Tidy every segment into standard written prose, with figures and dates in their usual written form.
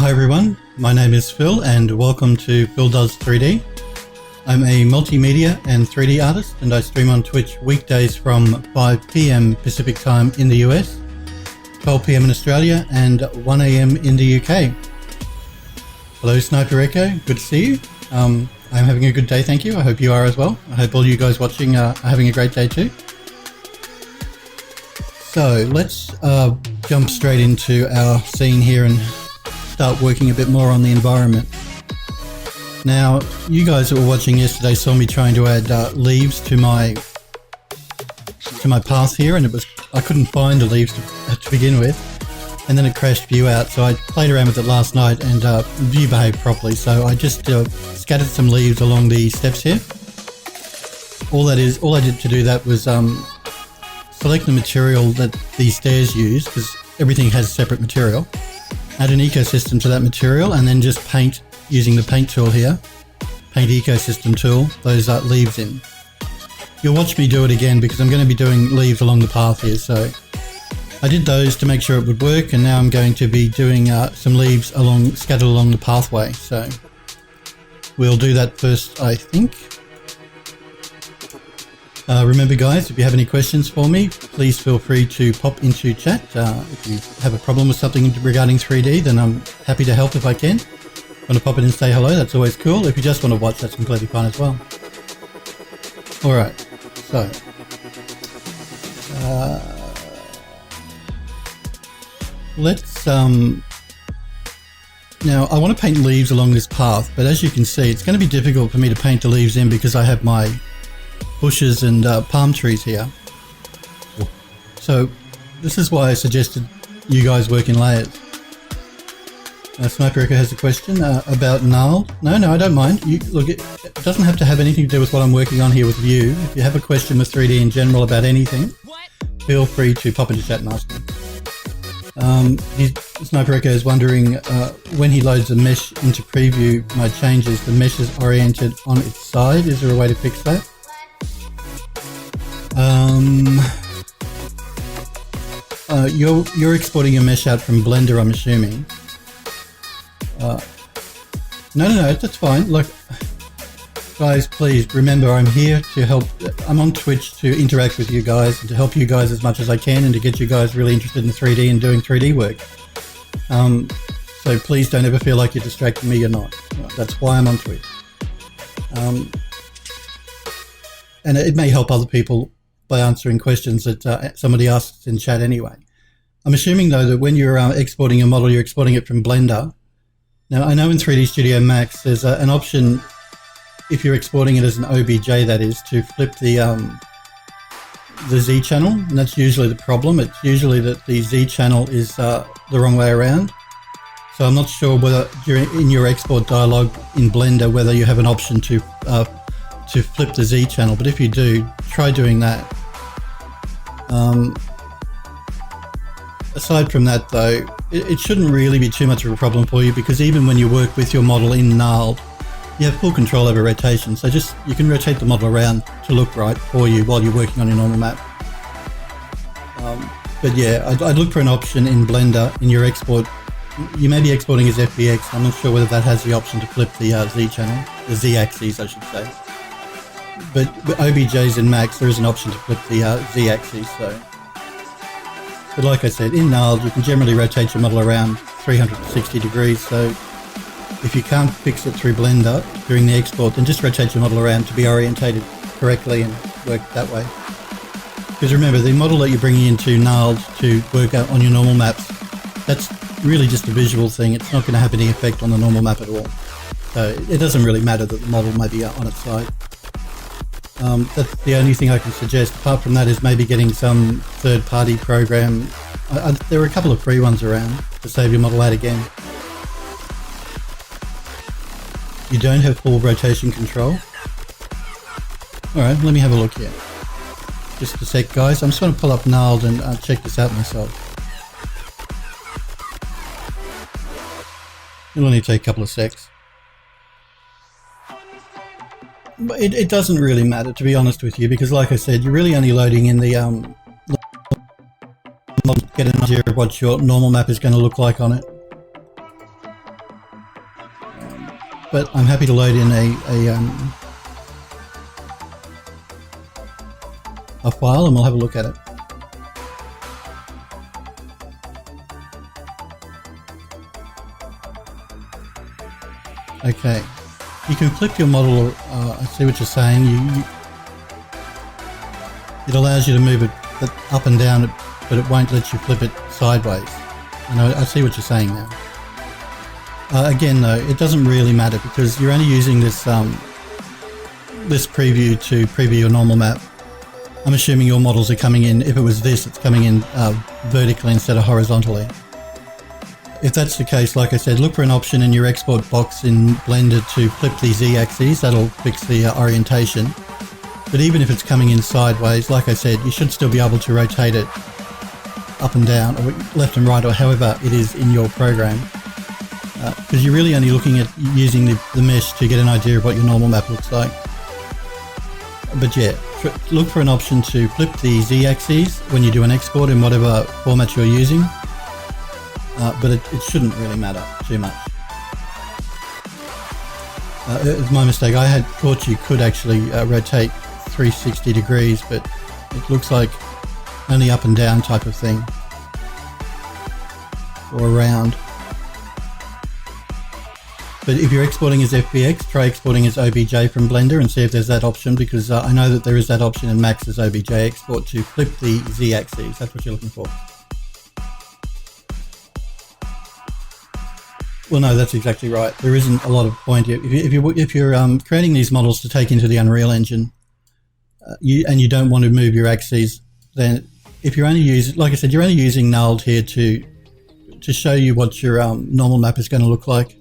Hi everyone, my name is Phil and welcome to Phil Does 3D. I'm a multimedia and 3D artist and I stream on Twitch weekdays from 5 PM Pacific time in the US, 12 PM in Australia and 1 AM in the UK. Hello Sniper Echo, good to see you. I'm having a good day, thank you. I hope you are as well. I hope all you guys watching are having a great day too. So let's jump straight into our scene here and start working a bit more on the environment. Now, you guys that were watching yesterday saw me trying to add leaves to my path here, and I couldn't find the leaves to begin with, and then it crashed View out. So I played around with it last night, and View behaved properly. So I just scattered some leaves along the steps here. All I did to do that was select the material that these stairs use, because everything has separate material. Add an ecosystem to that material and then just paint using the paint tool here. Paint ecosystem tool, those leaves in. You'll watch me do it again because I'm going to be doing leaves along the path here. So I did those to make sure it would work, and now I'm going to be doing some leaves scattered along the pathway. So we'll do that first, I think. Remember guys, if you have any questions for me, please feel free to pop into chat. If you have a problem with something regarding 3D, then I'm happy to help if I can. Want to pop in and say hello, that's always cool. If you just want to watch, that's completely fine as well. Alright, so let's now I want to paint leaves along this path, but as you can see, it's going to be difficult for me to paint the leaves in because I have my bushes and palm trees here. So this is why I suggested you guys work in layers. Sniper Echo has a question about gnarled. No, I don't mind. Look, it doesn't have to have anything to do with what I'm working on here with View. If you have a question with 3D in general about anything, feel free to pop into chat and ask me. Sniper Echo is wondering when he loads a mesh into preview, my changes, the mesh is oriented on its side. Is there a way to fix that? You're exporting a mesh out from Blender, I'm assuming. No, that's fine. Look, guys, please remember I'm here to help. I'm on Twitch to interact with you guys and to help you guys as much as I can and to get you guys really interested in 3D and doing 3D work. So please don't ever feel like you're distracting me. You're not. That's why I'm on Twitch. And it may help other people by answering questions that somebody asks in chat anyway. I'm assuming though that when you're exporting a model, you're exporting it from Blender. Now I know in 3D Studio Max there's an option, if you're exporting it as an OBJ, that is, to flip the Z channel, and that's usually the problem. It's usually that the Z channel is the wrong way around. So I'm not sure whether in your export dialog in Blender whether you have an option to flip the Z channel, but if you do, try doing that. Aside from that though, it shouldn't really be too much of a problem for you, because even when you work with your model in gnarled, you have full control over rotation, so you can rotate the model around to look right for you while you're working on your normal map. But yeah, I'd look for an option in Blender in your export. You may be exporting as FBX, I'm not sure whether that has the option to flip the Z channel, the Z axis I should say. But with OBJs in Max, there is an option to flip the Z axis. But like I said, in gnarled, you can generally rotate your model around 360 degrees. So if you can't fix it through Blender during the export, then just rotate your model around to be orientated correctly and work that way. Because remember, the model that you're bringing into gnarled to work out on your normal maps, that's really just a visual thing. It's not going to have any effect on the normal map at all. So it doesn't really matter that the model may be on its side. That's the only thing I can suggest. Apart from that is maybe getting some third-party program. There are a couple of free ones around to save your model out again. You don't have full rotation control. Alright, let me have a look here. Just a sec guys, I'm just going to pull up gnarled and check this out myself. It'll only take a couple of secs. But it doesn't really matter, to be honest with you, because like I said, you're really only loading in the get an idea of what your normal map is going to look like on it. but I'm happy to load in a file and we'll have a look at it. Okay, you can flip your model. I see what you're saying. It allows you to move it up and down, but it won't let you flip it sideways. And I see what you're saying now. Again, though, it doesn't really matter because you're only using this this preview to preview your normal map. I'm assuming your models are coming in. If it was this, it's coming in vertically instead of horizontally. If that's the case, like I said, look for an option in your export box in Blender to flip the Z-axis. That'll fix the orientation. But even if it's coming in sideways, like I said, you should still be able to rotate it up and down, or left and right, or however it is in your program. Because you're really only looking at using the mesh to get an idea of what your normal map looks like. But yeah, look for an option to flip the Z-axis when you do an export in whatever format you're using. But it shouldn't really matter too much. It's my mistake. I had thought you could actually rotate 360 degrees, but it looks like only up and down type of thing, or around. But if you're exporting as FBX, try exporting as OBJ from Blender and see if there's that option, because I know that there is that option in Max's OBJ export to flip the Z-axis. That's what you're looking for. Well, no, that's exactly right. There isn't a lot of point. If you're creating these models to take into the Unreal Engine, and you don't want to move your axes, then if you're only using, like I said, you're only using nulled here to show you what your normal map is going to look like.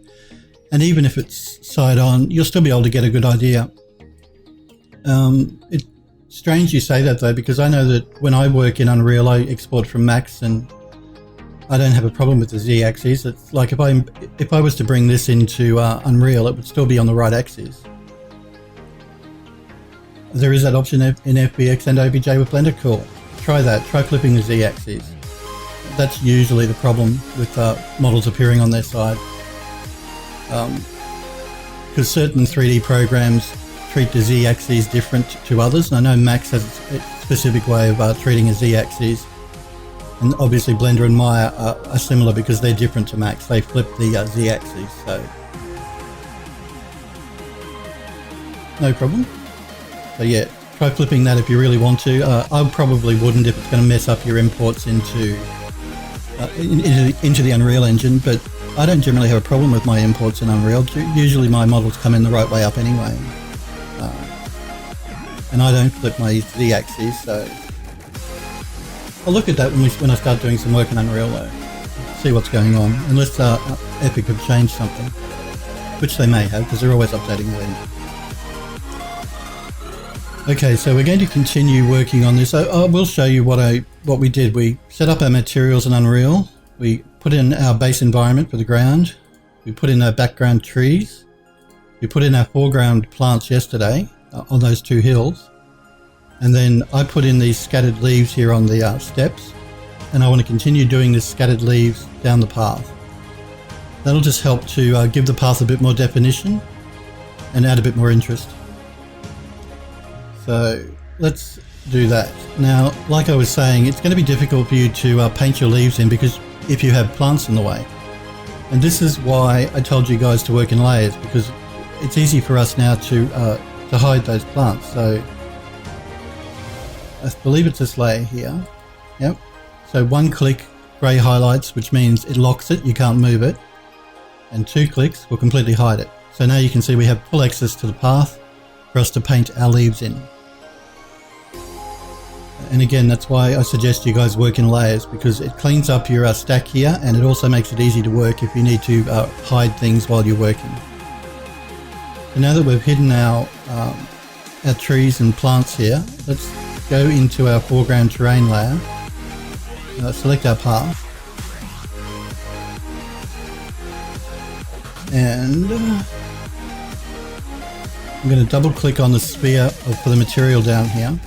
And even if it's side on, you'll still be able to get a good idea. It's strange you say that though, because I know that when I work in Unreal, I export from Max and I don't have a problem with the Z-axis. It's like if I was to bring this into Unreal, it would still be on the right axis. There is that option in FBX and OBJ with Blender. Cool. Try that. Try flipping the Z-axis. That's usually the problem with models appearing on their side. Because certain 3D programs treat the Z-axis different to others. And I know Max has a specific way of treating a Z-axis. And obviously Blender and Maya are similar because they're different to Max. They flip the Z-axis, so no problem. So yeah, try flipping that if you really want to. I probably wouldn't if it's going to mess up your imports into the Unreal Engine, but I don't generally have a problem with my imports in Unreal. Usually my models come in the right way up anyway. And I don't flip my Z-axis, so I'll look at that when I start doing some work in Unreal though. See what's going on, unless Epic have changed something, which they may have because they're always updating the engine. Okay, so we're going to continue working on this. I will show you what we did. We set up our materials in Unreal. We put in our base environment for the ground. We put in our background trees. We put in our foreground plants yesterday on those two hills. And then I put in these scattered leaves here on the steps. And I want to continue doing this scattered leaves down the path. That'll just help to give the path a bit more definition and add a bit more interest. So let's do that. Now, like I was saying, it's going to be difficult for you to paint your leaves in because if you have plants in the way. And this is why I told you guys to work in layers, because it's easy for us now to hide those plants. So I believe it's this layer here. Yep. So one click, grey highlights, which means it locks it, you can't move it. And 2 clicks will completely hide it. So now you can see we have full access to the path for us to paint our leaves in. And again, that's why I suggest you guys work in layers, because it cleans up your stack here, and it also makes it easy to work if you need to hide things while you're working. So now that we've hidden our trees and plants here, let's go into our foreground terrain layer, select our path, and I'm going to double click on the sphere for the material down here.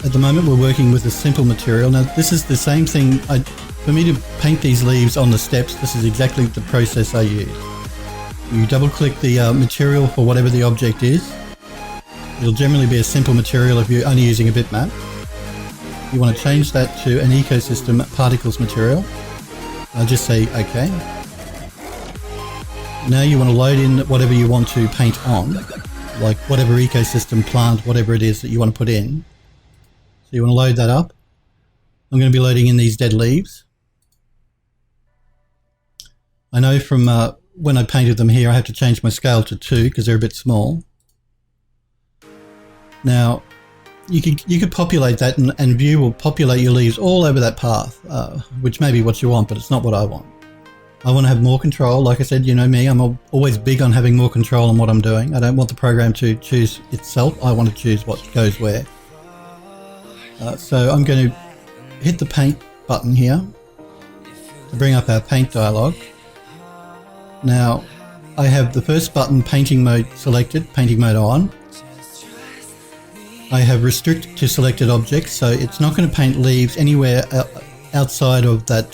At the moment we're working with a simple material. Now this is the same thing, for me to paint these leaves on the steps, this is exactly the process I use. You double click the material for whatever the object is. It'll generally be a simple material if you're only using a bitmap. You want to change that to an ecosystem particles material. I'll just say OK. Now you want to load in whatever you want to paint on, like whatever ecosystem, plant, whatever it is that you want to put in. So you want to load that up. I'm going to be loading in these dead leaves. I know from when I painted them here, I have to change my scale to 2 because they're a bit small. Now, you could populate that, and View will populate your leaves all over that path, which may be what you want, but it's not what I want. I want to have more control. Like I said, you know me, I'm always big on having more control on what I'm doing. I don't want the program to choose itself. I want to choose what goes where. So I'm going to hit the paint button here to bring up our paint dialog. Now, I have the first button, painting mode, selected, painting mode on. I have restrict to selected objects, so it's not going to paint leaves anywhere outside of that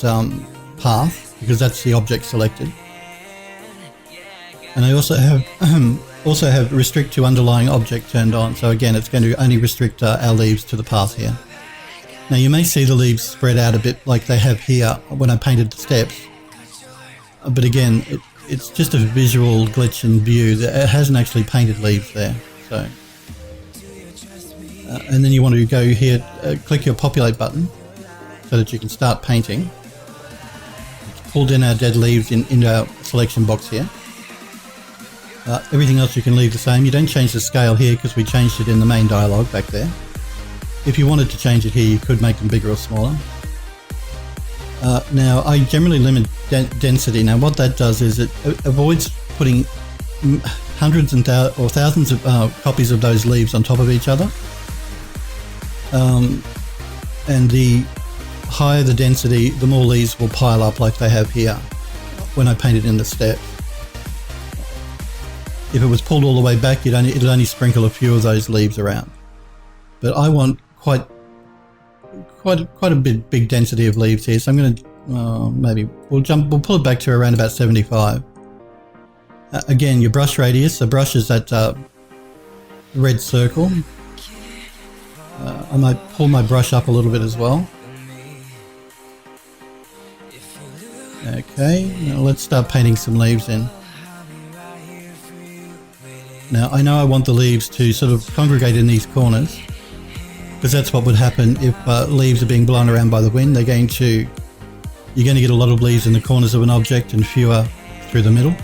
path, because that's the object selected. And I also have restrict to underlying object turned on, so again it's going to only restrict our leaves to the path here. Now you may see the leaves spread out a bit like they have here when I painted the steps, but again it's just a visual glitch in View. It hasn't actually painted leaves there. So and then you want to go here, click your populate button so that you can start painting. It's pulled in our dead leaves into our selection box here. Everything else you can leave the same. You don't change the scale here because we changed it in the main dialog back there. If you wanted to change it here, you could make them bigger or smaller. Now I generally limit density. Now what that does is it avoids putting hundreds or thousands of copies of those leaves on top of each other. And the higher the density, the more leaves will pile up like they have here when I painted in the steps. If it was pulled all the way back, it'd only sprinkle a few of those leaves around. But I want quite a big density of leaves here, so I'm going to maybe we'll pull it back to around about 75. Again, your brush radius. The brush is that red circle. I might pull my brush up a little bit as well. Okay, now let's start painting some leaves in. Now I know I want the leaves to sort of congregate in these corners, because that's what would happen if leaves are being blown around by the wind. You're going to get a lot of leaves in the corners of an object and fewer through the middle.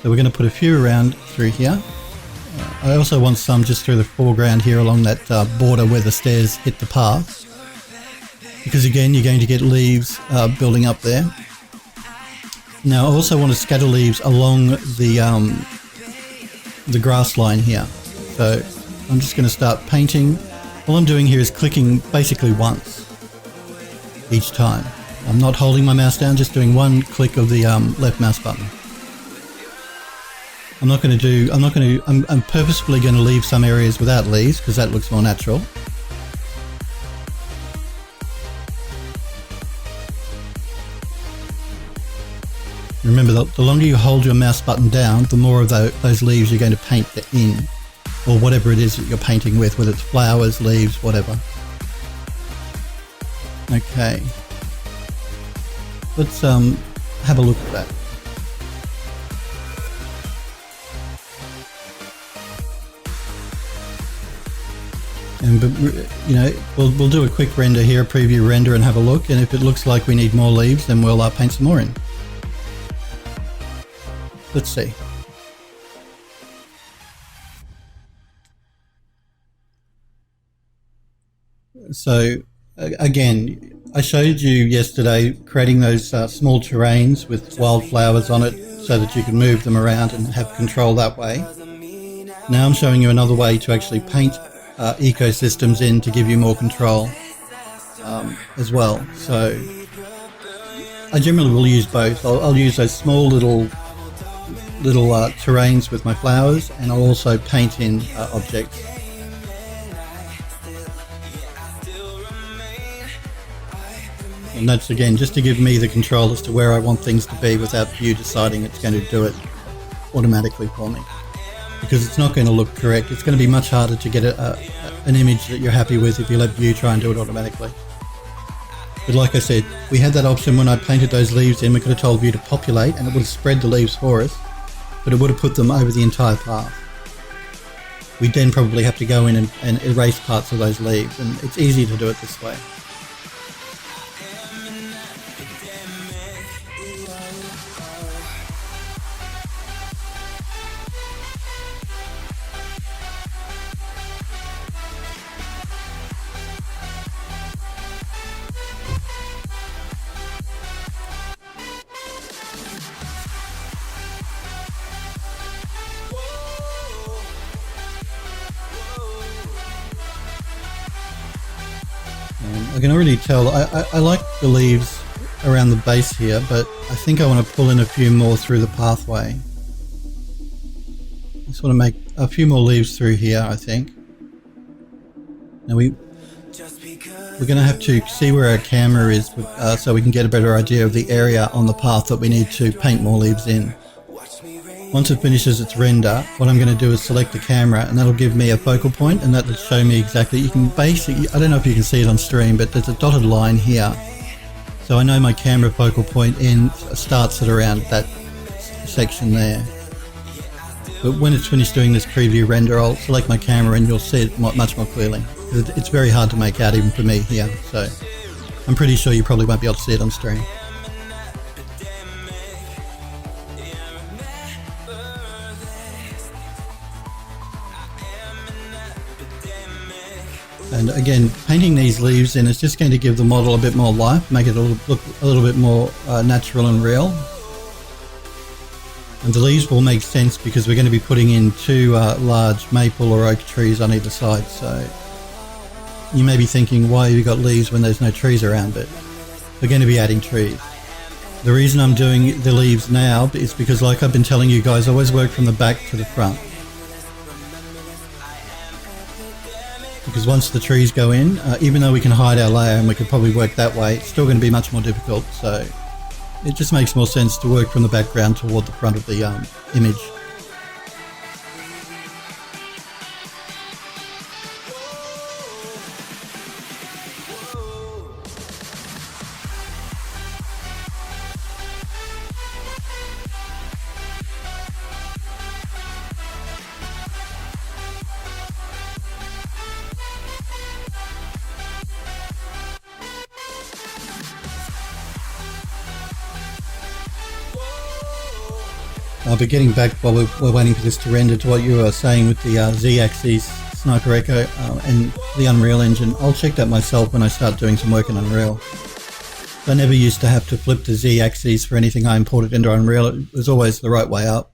So we're going to put a few around through here. I also want some just through the foreground here along that border where the stairs hit the path, because again you're going to get leaves building up there. Now I also want to scatter leaves along the grass line here. So I'm just going to start painting. All I'm doing here is clicking basically once each time. I'm not holding my mouse down, just doing one click of the left mouse button. I'm purposefully going to leave some areas without leaves because that looks more natural. Remember, the longer you hold your mouse button down, the more of those leaves you're going to paint in, or whatever it is that you're painting with, whether it's flowers, leaves, whatever. Okay. Let's have a look at that. And you know, we'll do a quick render here, a preview render, and have a look. And if it looks like we need more leaves, then we'll paint some more in. Let's see. So again, I showed you yesterday creating those small terrains with wildflowers on it so that you can move them around and have control that way. Now I'm showing you another way to actually paint ecosystems in to give you more control as well. So I generally will use both. I'll use those small little terrains with my flowers, and I'll also paint in objects. And that's again just to give me the control as to where I want things to be without you deciding it's going to do it automatically for me. Because it's not going to look correct. It's going to be much harder to get an image that you're happy with if you let Vue try and do it automatically. But like I said, we had that option when I painted those leaves in. We could have told Vue to populate and it would have spread the leaves for us, but it would have put them over the entire path. We'd then probably have to go in and erase parts of those leaves, and it's easy to do it this way. I can already tell, I like the leaves around the base here, but I think I want to pull in a few more through the pathway. I just want to make a few more leaves through here, I think. Now we're going to have to see where our camera is so we can get a better idea of the area on the path that we need to paint more leaves in. Once it finishes its render, what I'm going to do is select the camera, and that'll give me a focal point, and that'll show me exactly. You can basically, I don't know if you can see it on stream, but there's a dotted line here. So I know my camera focal point starts at around that section there. But when it's finished doing this preview render, I'll select my camera and you'll see it much more clearly. It's very hard to make out even for me here, so I'm pretty sure you probably won't be able to see it on stream. And again, painting these leaves in is just going to give the model a bit more life, make it look a little bit more natural and real. And the leaves will make sense because we're going to be putting in two large maple or oak trees on either side. So you may be thinking, why have you got leaves when there's no trees around? But we're going to be adding trees. The reason I'm doing the leaves now is because, like I've been telling you guys, I always work from the back to the front. Because once the trees go in, even though we can hide our layer and we could probably work that way, it's still going to be much more difficult. So it just makes more sense to work from the background toward the front of the image. But getting back while we're waiting for this to render to what you were saying with the Z-axis Sniper Echo and the Unreal Engine, I'll check that myself when I start doing some work in Unreal. I never used to have to flip the Z-axis for anything I imported into Unreal. It was always the right way up.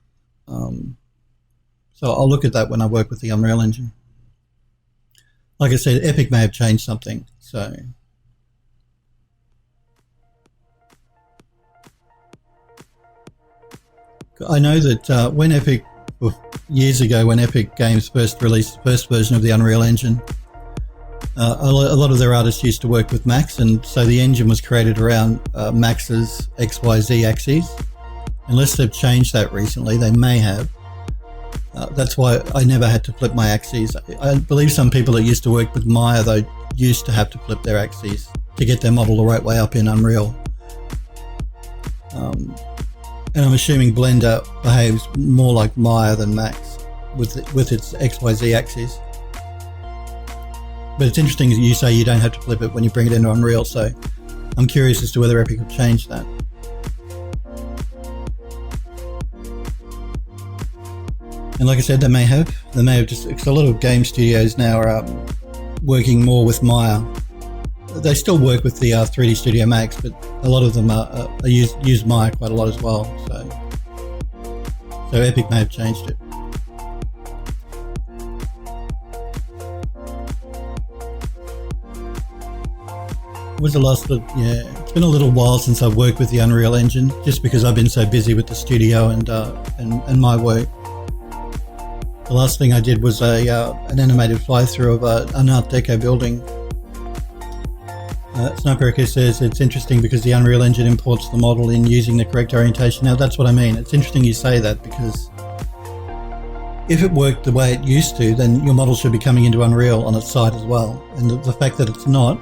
So I'll look at that when I work with the Unreal Engine. Like I said, Epic may have changed something, so... I know that when Epic, years ago when Epic Games first released the first version of the Unreal Engine, a lot of their artists used to work with Max, and so the engine was created around Max's XYZ axes. Unless they've changed that recently, they may have. That's why I never had to flip my axes. I believe some people that used to work with Maya, though, used to have to flip their axes to get their model the right way up in Unreal. And I'm assuming Blender behaves more like Maya than Max with its XYZ axis. But it's interesting that you say you don't have to flip it when you bring it into Unreal, so I'm curious as to whether Epic have changed that. And like I said, they may have just, because a lot of game studios now are working more with Maya. They still work with the 3D Studio Max, but a lot of them use Maya quite a lot as well. So Epic may have changed it. What was the last? Yeah, it's been a little while since I've worked with the Unreal Engine, just because I've been so busy with the studio and my work. The last thing I did was an animated fly-through of an Art Deco building. Sniper Echo says it's interesting because the Unreal Engine imports the model in using the correct orientation. Now that's what I mean. It's interesting you say that, because if it worked the way it used to, then your model should be coming into Unreal on its side as well. And the fact that it's not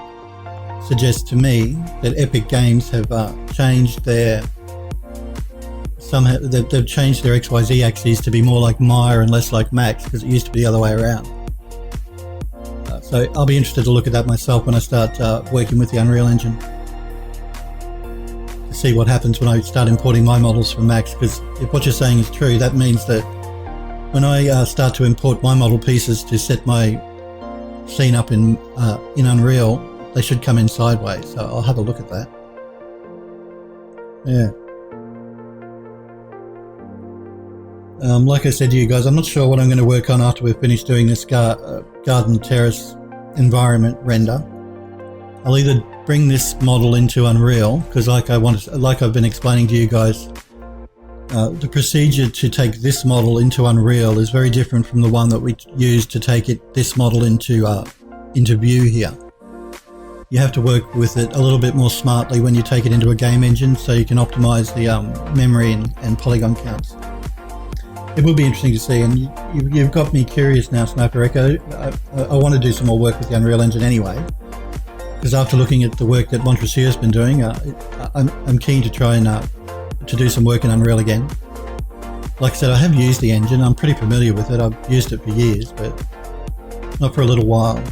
suggests to me that Epic Games have changed their they've changed their XYZ axes to be more like Maya and less like Max, because it used to be the other way around. So I'll be interested to look at that myself when I start working with the Unreal Engine, to see what happens when I start importing my models from Max, because if what you're saying is true, that means that when I start to import my model pieces to set my scene up in Unreal, they should come in sideways, so I'll have a look at that. Yeah. Like I said to you guys, I'm not sure what I'm going to work on after we've finished doing this garden terrace environment render. I'll either bring this model into Unreal, because like I've been explaining to you guys, the procedure to take this model into Unreal is very different from the one that we used to take this model into View here. You have to work with it a little bit more smartly when you take it into a game engine, so you can optimize the memory and polygon counts. It will be interesting to see, and you've got me curious now, Sniper Echo. I want to do some more work with the Unreal Engine anyway, because after looking at the work that Montresure's been doing, I'm keen to try and to do some work in Unreal again. Like I said, I have used the engine. I'm pretty familiar with it. I've used it for years, but not for a little while.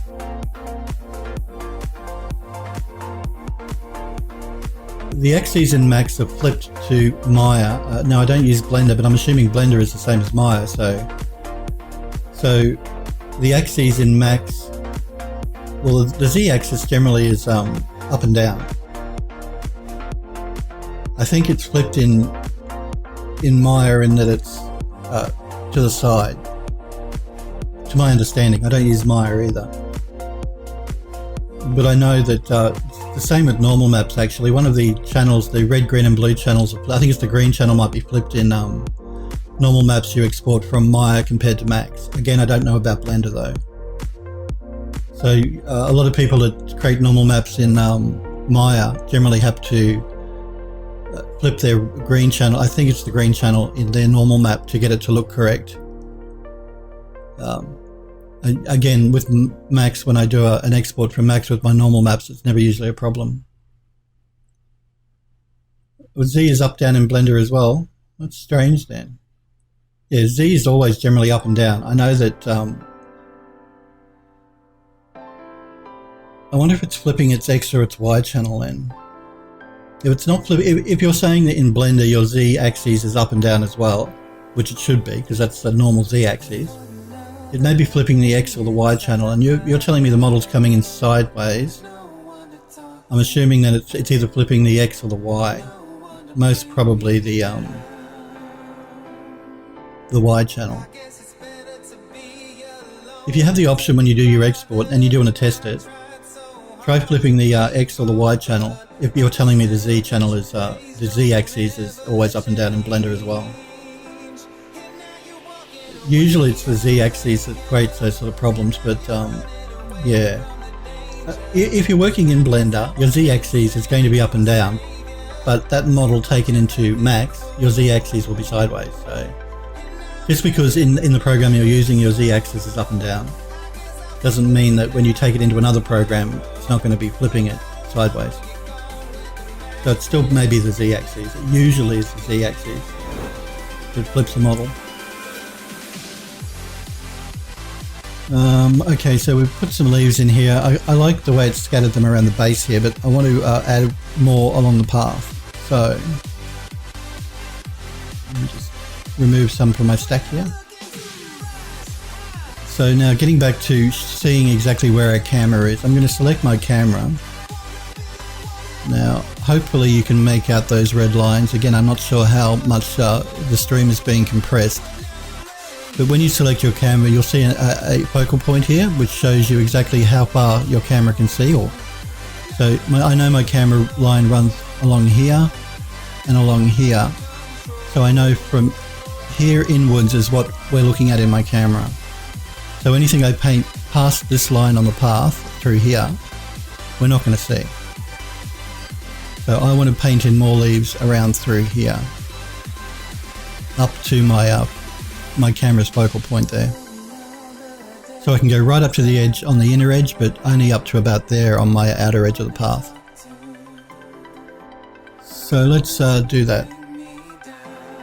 The axes in Max are flipped to Maya. Now I don't use Blender, but I'm assuming Blender is the same as Maya. So the axes in Max, well, the Z-axis generally is up and down. I think it's flipped in Maya in that it's to the side. To my understanding, I don't use Maya either, but I know that the same with normal maps. Actually, one of the channels, the red, green, and blue channels, I think it's the green channel, might be flipped in normal maps you export from Maya compared to Max. Again, I don't know about Blender though. So a lot of people that create normal maps in Maya generally have to flip their green channel. I think it's the green channel in their normal map to get it to look correct. Again, with Max, when I do an export from Max with my normal maps, it's never usually a problem. Well, Z is up, down in Blender as well. That's strange then. Yeah, Z is always generally up and down. I know that. I wonder if it's flipping its X or its Y channel then. If it's not flipping, if you're saying that in Blender your Z axis is up and down as well, which it should be because that's the normal Z axis, it may be flipping the X or the Y channel, and you're telling me the model's coming in sideways. I'm assuming that it's either flipping the X or the Y. Most probably the Y channel. If you have the option when you do your export and you do want to test it, try flipping the X or the Y channel. If you're telling me the Z channel is the Z axis is always up and down in Blender as well. Usually it's the Z-axis that creates those sort of problems, but yeah. If you're working in Blender, your Z-axis is going to be up and down, but that model taken into Max, your Z-axis will be sideways. So just because in the program you're using your Z-axis is up and down, doesn't mean that when you take it into another program, it's not going to be flipping it sideways. So it still may be the Z-axis. It usually is the Z-axis that flips the model. Okay, so we've put some leaves in here. I like the way it's scattered them around the base here, but I want to add more along the path. So let me just remove some from my stack here. So now getting back to seeing exactly where our camera is, I'm going to select my camera. Now hopefully you can make out those red lines. Again, I'm not sure how much the stream is being compressed. But when you select your camera, you'll see a focal point here, which shows you exactly how far your camera can see. So I know my camera line runs along here and along here. So I know from here inwards is what we're looking at in my camera. So anything I paint past this line on the path through here, we're not going to see. So I want to paint in more leaves around through here, up to my camera's focal point there. So I can go right up to the edge on the inner edge, but only up to about there on my outer edge of the path. So let's do that.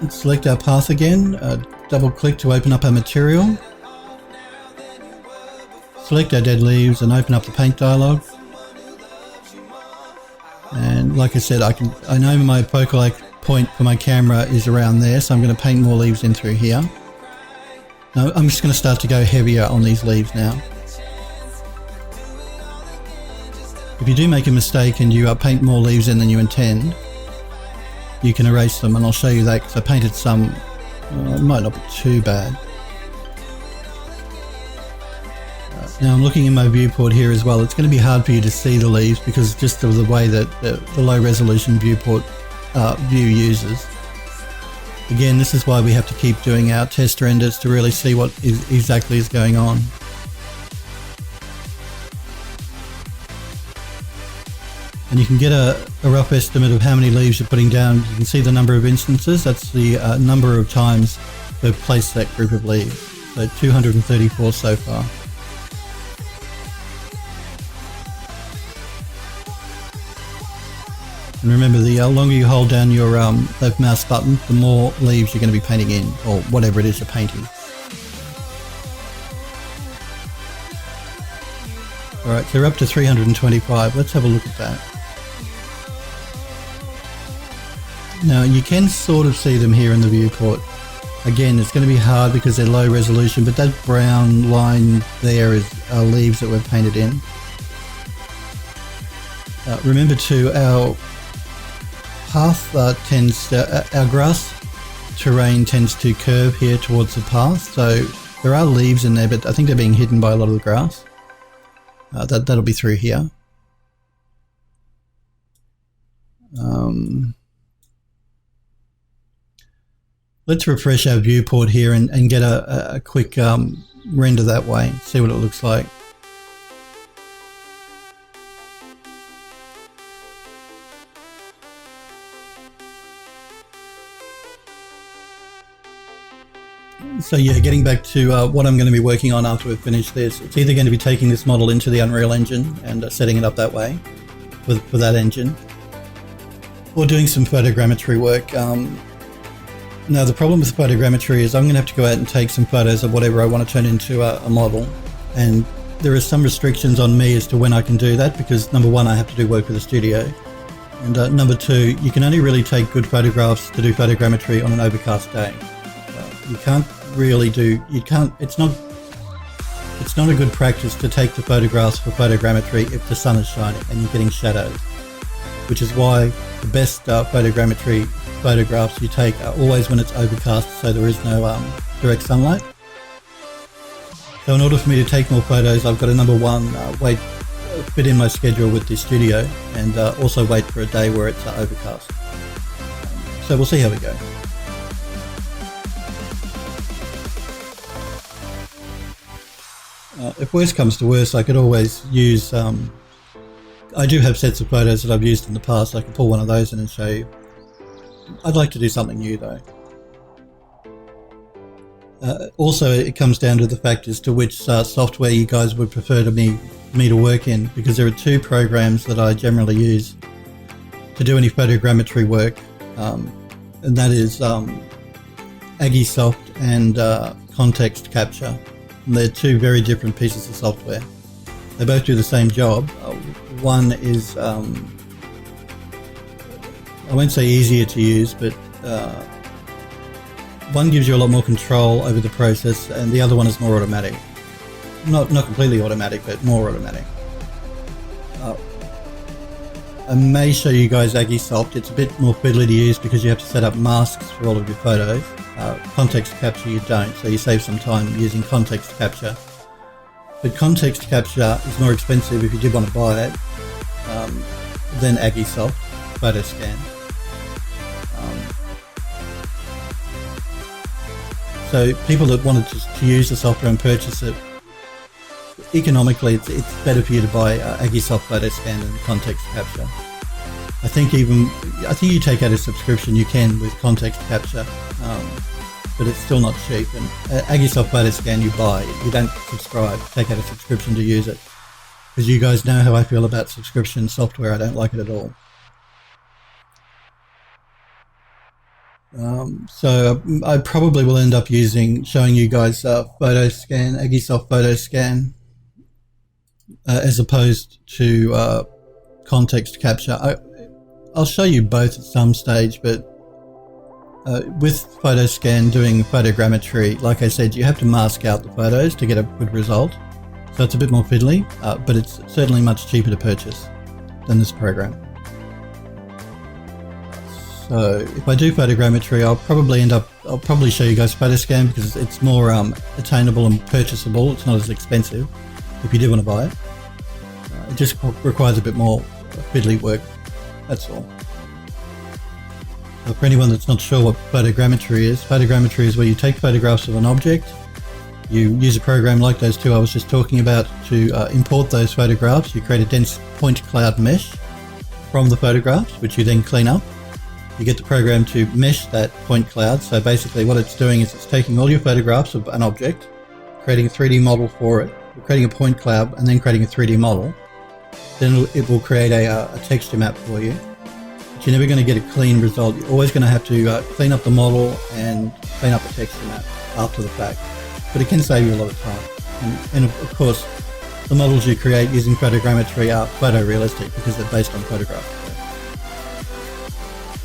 Let's select our path again, double click to open up our material. Select our dead leaves and open up the paint dialog. And like I said, I know my focal point for my camera is around there, so I'm going to paint more leaves in through here. Now I'm just going to start to go heavier on these leaves now. If you do make a mistake and you paint more leaves in than you intend, you can erase them, and I'll show you that because I painted some. It might not be too bad. Now I'm looking in my viewport here as well. It's going to be hard for you to see the leaves because just of the way that the low resolution viewport view uses. Again, this is why we have to keep doing our test renders to really see what exactly is going on. And you can get a rough estimate of how many leaves you're putting down. You can see the number of instances. That's the number of times we've placed that group of leaves. So 234 so far. And remember, the longer you hold down your left mouse button, the more leaves you're going to be painting in, or whatever it is you're painting. Alright, so we're up to 325. Let's have a look at that. Now you can sort of see them here in the viewport. Again, it's going to be hard because they're low resolution, but that brown line there is leaves that we've painted in. Remember too, our path our grass terrain tends to curve here towards the path, so there are leaves in there, but I think they're being hidden by a lot of the grass. That'll be through here. Let's refresh our viewport here and get a quick render that way, see what it looks like. So yeah, getting back to what I'm going to be working on after we've finished this, it's either going to be taking this model into the Unreal Engine and setting it up that way for that engine, or doing some photogrammetry work. Now the problem with photogrammetry is I'm going to have to go out and take some photos of whatever I want to turn into a model, and there are some restrictions on me as to when I can do that, because number one, I have to do work for the studio, and number two, you can only really take good photographs to do photogrammetry on an overcast day. You can't really do, it's not a good practice to take the photographs for photogrammetry if the sun is shining and you're getting shadows, which is why the best photogrammetry photographs you take are always when it's overcast, so there is no direct sunlight. So in order for me to take more photos, I've got to, number one, fit in my schedule with the studio, and also wait for a day where it's overcast. So we'll see how we go. If worst comes to worst, I could always use, I do have sets of photos that I've used in the past. I can pull one of those in and show you. I'd like to do something new though. Also, it comes down to the fact as to which software you guys would prefer me to work in, because there are two programs that I generally use to do any photogrammetry work, and that is Agisoft and Context Capture. And they're two very different pieces of software. They both do the same job. One is, I won't say easier to use, but one gives you a lot more control over the process, and the other one is more automatic. Not completely automatic, but more automatic. I may show you guys Agisoft. It's a bit more fiddly to use because you have to set up masks for all of your photos. Context Capture you don't, so you save some time using Context Capture. But Context Capture is more expensive if you did want to buy it than Agisoft Photo Scan. So people that wanted to use the software and purchase it, economically it's better for you to buy Agisoft Photo Scan than Context Capture. I think you take out a subscription, you can with context capture, but it's still not cheap. And Agisoft Photo Scan you buy, you don't subscribe, take out a subscription to use it. Because you guys know how I feel about subscription software, I don't like it at all. So I probably will end up showing you guys Photo Scan, Agisoft Photo Scan, as opposed to context capture. I'll show you both at some stage, but with Photo Scan doing photogrammetry, like I said, you have to mask out the photos to get a good result. So it's a bit more fiddly, but it's certainly much cheaper to purchase than this program. So if I do photogrammetry, I'll probably show you guys Photo Scan because it's more attainable and purchasable. It's not as expensive if you do want to buy it. It just requires a bit more fiddly work, that's all. For anyone that's not sure what photogrammetry is where you take photographs of an object, you use a program like those two I was just talking about to import those photographs. You create a dense point cloud mesh from the photographs, which you then clean up. You get the program to mesh that point cloud. So basically what it's doing is it's taking all your photographs of an object, creating a 3D model for it, creating a point cloud, and then creating a 3D model. Then it will create a texture map for you. But you're never going to get a clean result. You're always going to have to clean up the model and clean up the texture map after the fact. But it can save you a lot of time. And of course, the models you create using photogrammetry are photorealistic because they're based on photographs.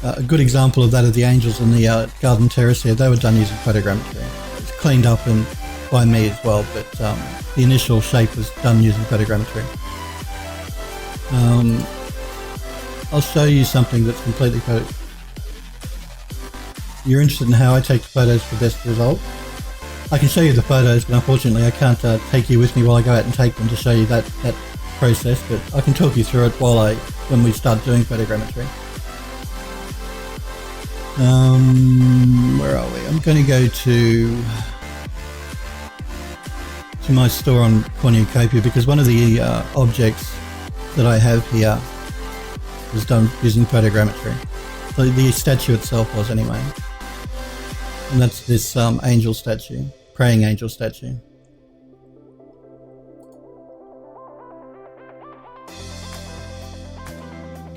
A good example of that are the angels in the garden terrace here. They were done using photogrammetry. It's cleaned up and by me as well, but the initial shape was done using photogrammetry. I'll show you something that's completely You're interested in how I take the photos for best result? I can show you the photos, but unfortunately I can't take you with me while I go out and take them to show you that process, but I can talk you through it when we start doing photogrammetry. Where are we? I'm going to go to my store on Cornucopia because one of the objects that I have here was done using photogrammetry. So the statue itself was anyway. And that's this angel statue, praying angel statue.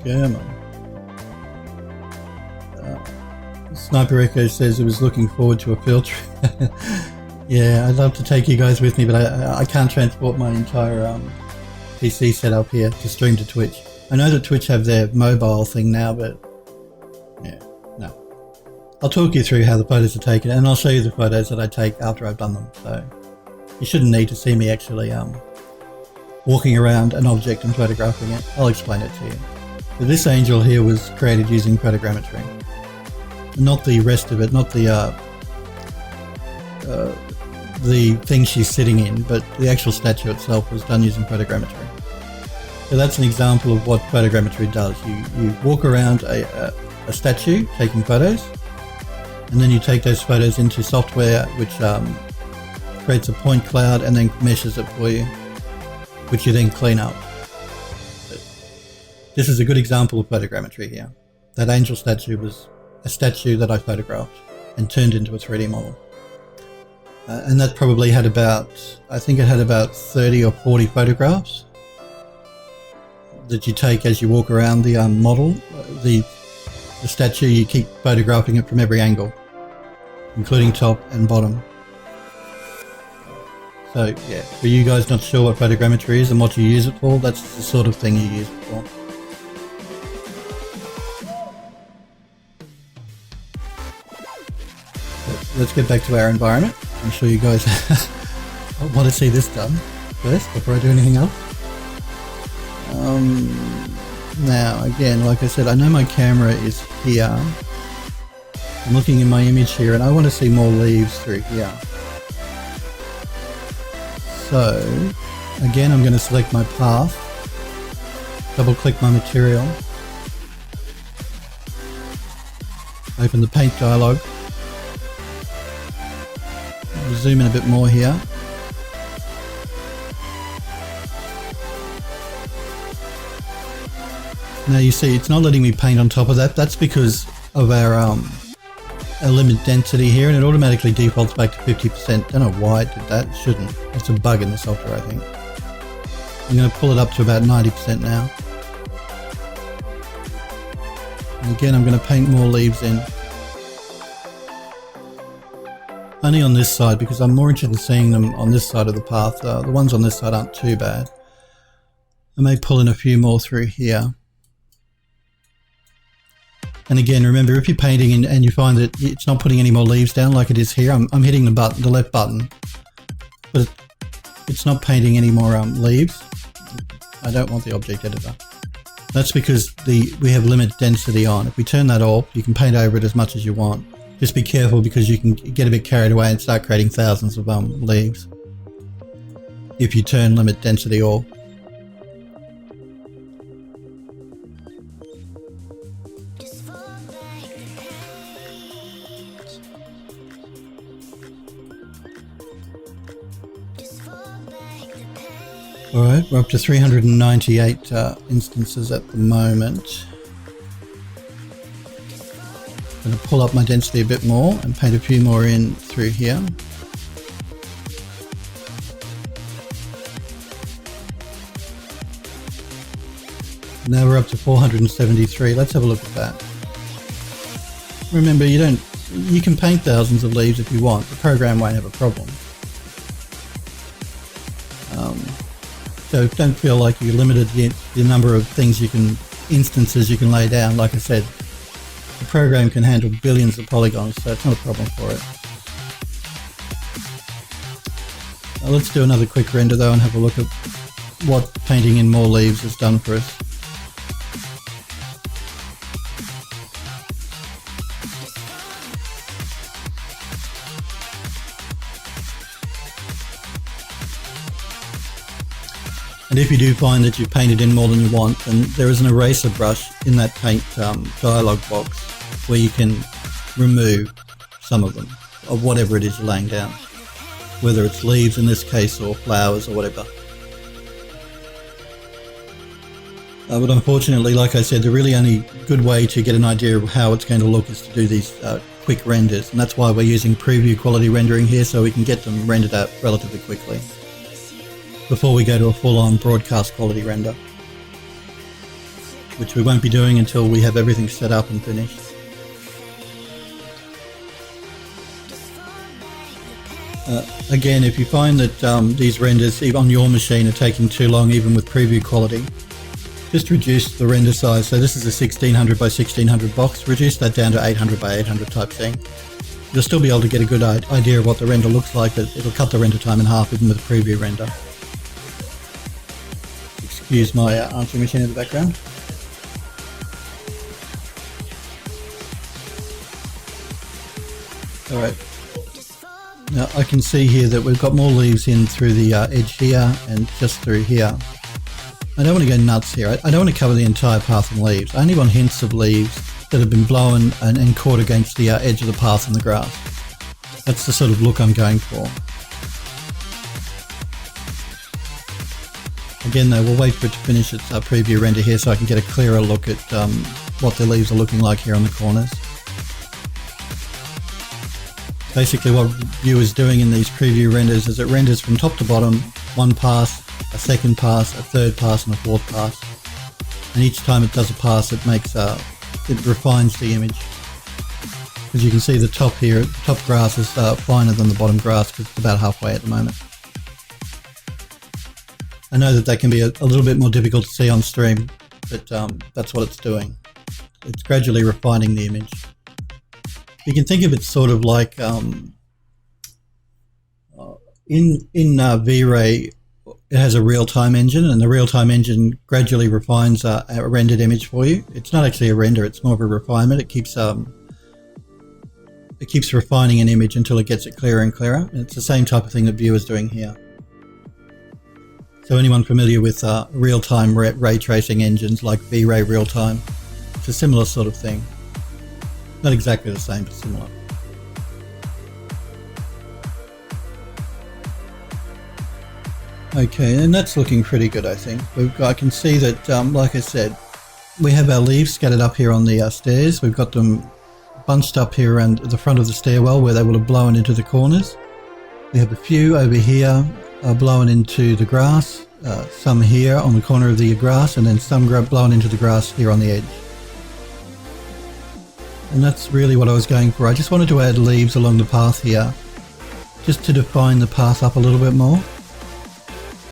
Come on. Sniper Echo says it was looking forward to a field trip. Yeah, I'd love to take you guys with me, but I can't transport my entire PC setup here to stream to Twitch. I know that Twitch have their mobile thing now, but yeah, no. I'll talk you through how the photos are taken, and I'll show you the photos that I take after I've done them. So you shouldn't need to see me actually walking around an object and photographing it. I'll explain it to you. But this angel here was created using photogrammetry. Not the rest of it, not the thing she's sitting in, but the actual statue itself was done using photogrammetry. So that's an example of what photogrammetry does. You walk around a statue taking photos, and then you take those photos into software which creates a point cloud and then meshes it for you, which you then clean up. This is a good example of photogrammetry here. That angel statue was a statue that I photographed and turned into a 3D model. And that probably had I think it had about 30 or 40 photographs that you take as you walk around the model. The statue, you keep photographing it from every angle, including top and bottom. So yeah, for you guys not sure what photogrammetry is and what you use it for, that's the sort of thing you use it for. Let's get back to our environment. I'm sure you guys want to see this done first before I do anything else. Now, again, like I said, I know my camera is here. I'm looking in my image here and I want to see more leaves through here. So, again, I'm going to select my path, double click my material, open the paint dialog, zoom in a bit more here. Now you see it's not letting me paint on top of that. That's because of our limit density here, and it automatically defaults back to 50%. Don't know why it did that. It shouldn't. It's a bug in the software, I think. I'm going to pull it up to about 90% now. And again, I'm going to paint more leaves in. Only on this side, because I'm more interested in seeing them on this side of the path. The ones on this side aren't too bad. I may pull in a few more through here. And again, remember, if you're painting and you find that it's not putting any more leaves down like it is here, I'm hitting the left button, but it's not painting any more leaves. I don't want the object editor. That's because we have limit density on. If we turn that off, you can paint over it as much as you want. Just be careful, because you can get a bit carried away and start creating thousands of leaves if you turn limit density off. Alright, we're up to 398 instances at the moment. I'm going to pull up my density a bit more and paint a few more in through here. Now we're up to 473. Let's have a look at that. Remember, you can paint thousands of leaves if you want. The program won't have a problem. So don't feel like you're limited the number of instances you can lay down. Like I said, the program can handle billions of polygons, so it's not a problem for it. Let's do another quick render though and have a look at what painting in more leaves has done for us. And if you do find that you've painted in more than you want, then there is an eraser brush in that paint dialog box where you can remove some of them, of whatever it is you're laying down, whether it's leaves in this case or flowers or whatever. But unfortunately, like I said, the really only good way to get an idea of how it's going to look is to do these quick renders, and that's why we're using preview quality rendering here, so we can get them rendered out relatively quickly before we go to a full-on broadcast quality render, which we won't be doing until we have everything set up and finished. Again, if you find that these renders on your machine are taking too long, even with preview quality, just reduce the render size. So this is a 1600 by 1600 box. Reduce that down to 800 by 800 type thing. You'll still be able to get a good idea of what the render looks like, but it'll cut the render time in half even with a preview render. Excuse my answering machine in the background. Alright. Now I can see here that we've got more leaves in through the edge here and just through here. I don't want to go nuts here. I don't want to cover the entire path in leaves. I only want hints of leaves that have been blown and caught against the edge of the path in the grass. That's the sort of look I'm going for. Again though, we'll wait for it to finish its preview render here so I can get a clearer look at what the leaves are looking like here on the corners. Basically what View is doing in these preview renders is it renders from top to bottom, one pass, a second pass, a third pass and a fourth pass. And each time it does a pass it refines the image. As you can see, the top here, the top grass is finer than the bottom grass because it's about halfway at the moment. I know that can be a little bit more difficult to see on stream, but that's what it's doing. It's gradually refining the image. You can think of it sort of like in V-Ray, it has a real-time engine, and the real-time engine gradually refines a rendered image for you. It's not actually a render; it's more of a refinement. It keeps refining an image until it gets it clearer and clearer. And it's the same type of thing that View is doing here. So anyone familiar with real-time ray tracing engines like V-Ray Real-Time, it's a similar sort of thing. Not exactly the same, but similar. Okay, and that's looking pretty good, I think. I can see that, like I said, we have our leaves scattered up here on the stairs. We've got them bunched up here around the front of the stairwell where they will have blown into the corners. We have a few over here blown into the grass, some here on the corner of the grass, and then some blown into the grass here on the edge. And that's really what I was going for. I just wanted to add leaves along the path here, just to define the path up a little bit more.